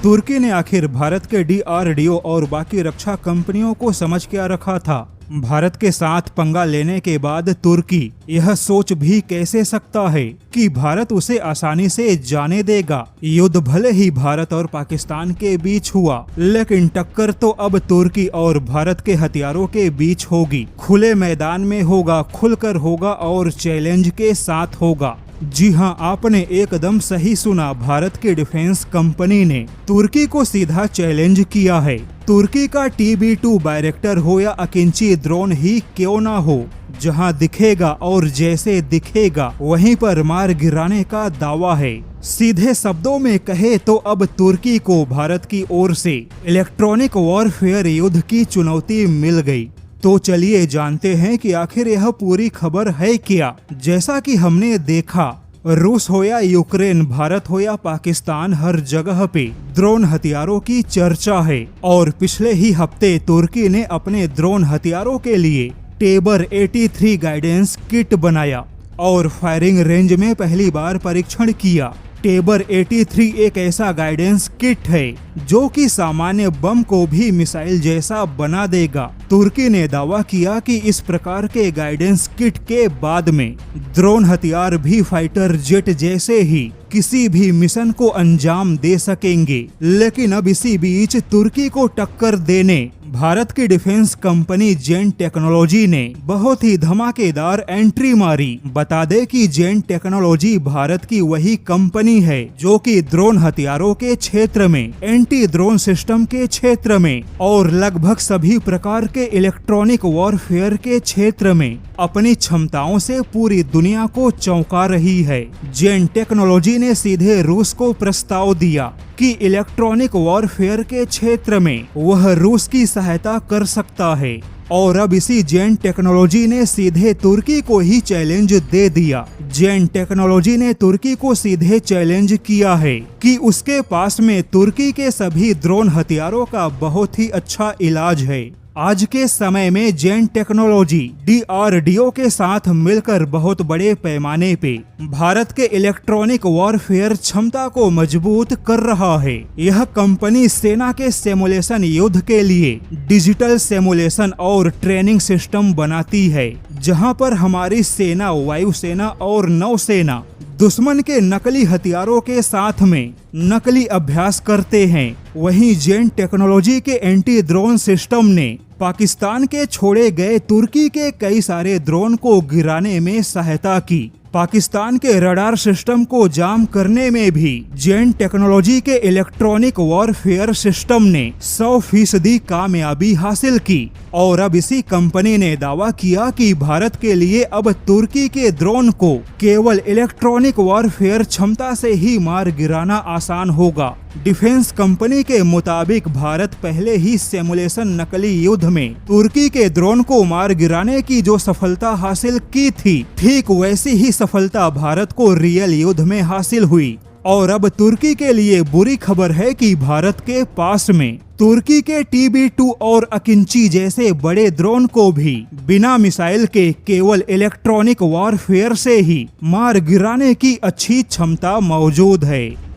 तुर्की ने आखिर भारत के DRDO और बाकी रक्षा कंपनियों को समझ क्या रखा था। भारत के साथ पंगा लेने के बाद तुर्की यह सोच भी कैसे सकता है कि भारत उसे आसानी से जाने देगा। युद्ध भले ही भारत और पाकिस्तान के बीच हुआ, लेकिन टक्कर तो अब तुर्की और भारत के हथियारों के बीच होगी। खुले मैदान में होगा, खुलकर होगा और चैलेंज के साथ होगा। जी हां, आपने एकदम सही सुना। भारत की डिफेंस कंपनी ने तुर्की को सीधा चैलेंज किया है। तुर्की का TB2 बायरेक्टर हो या अकिंची ड्रोन ही क्यों ना हो, जहां दिखेगा और जैसे दिखेगा वहीं पर मार गिराने का दावा है। सीधे शब्दों में कहे तो अब तुर्की को भारत की ओर से इलेक्ट्रॉनिक वॉरफेयर युद्ध की चुनौती मिल गई। तो चलिए जानते हैं कि आखिर यह पूरी खबर है क्या। जैसा कि हमने देखा, रूस हो या यूक्रेन, भारत हो या पाकिस्तान, हर जगह पे ड्रोन हथियारों की चर्चा है। और पिछले ही हफ्ते तुर्की ने अपने ड्रोन हथियारों के लिए टेबर 83 गाइडेंस किट बनाया और फायरिंग रेंज में पहली बार परीक्षण किया। टेबर 83 एक ऐसा गाइडेंस किट है जो कि सामान्य बम को भी मिसाइल जैसा बना देगा। तुर्की ने दावा किया कि इस प्रकार के गाइडेंस किट के बाद में ड्रोन हथियार भी फाइटर जेट जैसे ही किसी भी मिशन को अंजाम दे सकेंगे। लेकिन अब इसी बीच तुर्की को टक्कर देने भारत की डिफेंस कंपनी जेन टेक्नोलॉजी ने बहुत ही धमाकेदार एंट्री मारी। बता दे कि जेन टेक्नोलॉजी भारत की वही कंपनी है जो कि ड्रोन हथियारों के क्षेत्र में, एंटी ड्रोन सिस्टम के क्षेत्र में और लगभग सभी प्रकार के इलेक्ट्रॉनिक वॉरफेयर के क्षेत्र में अपनी क्षमताओं से पूरी दुनिया को चौंका रही है। जेन टेक्नोलॉजी ने सीधे रूस को प्रस्ताव दिया कि इलेक्ट्रॉनिक वॉरफेयर के क्षेत्र में वह रूस की सहायता कर सकता है। और अब इसी जेन टेक्नोलॉजी ने सीधे तुर्की को ही चैलेंज दे दिया। जेन टेक्नोलॉजी ने तुर्की को सीधे चैलेंज किया है कि उसके पास में तुर्की के सभी ड्रोन हथियारों का बहुत ही अच्छा इलाज है। आज के समय में जेन टेक्नोलॉजी DRDO के साथ मिलकर बहुत बड़े पैमाने पे भारत के इलेक्ट्रॉनिक वॉरफेयर क्षमता को मजबूत कर रहा है। यह कंपनी सेना के सिमुलेशन युद्ध के लिए डिजिटल सिमुलेशन और ट्रेनिंग सिस्टम बनाती है, जहां पर हमारी सेना, वायुसेना और नौसेना दुश्मन के नकली हथियारों के साथ में नकली अभ्यास करते हैं। वहीं जेन टेक्नोलॉजी के एंटी ड्रोन सिस्टम ने पाकिस्तान के छोड़े गए तुर्की के कई सारे ड्रोन को गिराने में सहायता की। पाकिस्तान के रडार सिस्टम को जाम करने में भी जेन टेक्नोलॉजी के इलेक्ट्रॉनिक वॉरफेयर सिस्टम ने 100% कामयाबी हासिल की। और अब इसी कंपनी ने दावा किया कि भारत के लिए अब तुर्की के ड्रोन को केवल इलेक्ट्रॉनिक वॉरफेयर क्षमता से ही मार गिराना आसान होगा। डिफेंस कंपनी के मुताबिक भारत पहले ही सिमुलेशन नकली युद्ध में तुर्की के ड्रोन को मार गिराने की जो सफलता हासिल की थी, ठीक वैसी ही सफलता भारत को रियल युद्ध में हासिल हुई। और अब तुर्की के लिए बुरी खबर है कि भारत के पास में तुर्की के TB2 और अकिंची जैसे बड़े ड्रोन को भी बिना मिसाइल के केवल इलेक्ट्रॉनिक वॉरफेयर से ही मार गिराने की अच्छी क्षमता मौजूद है।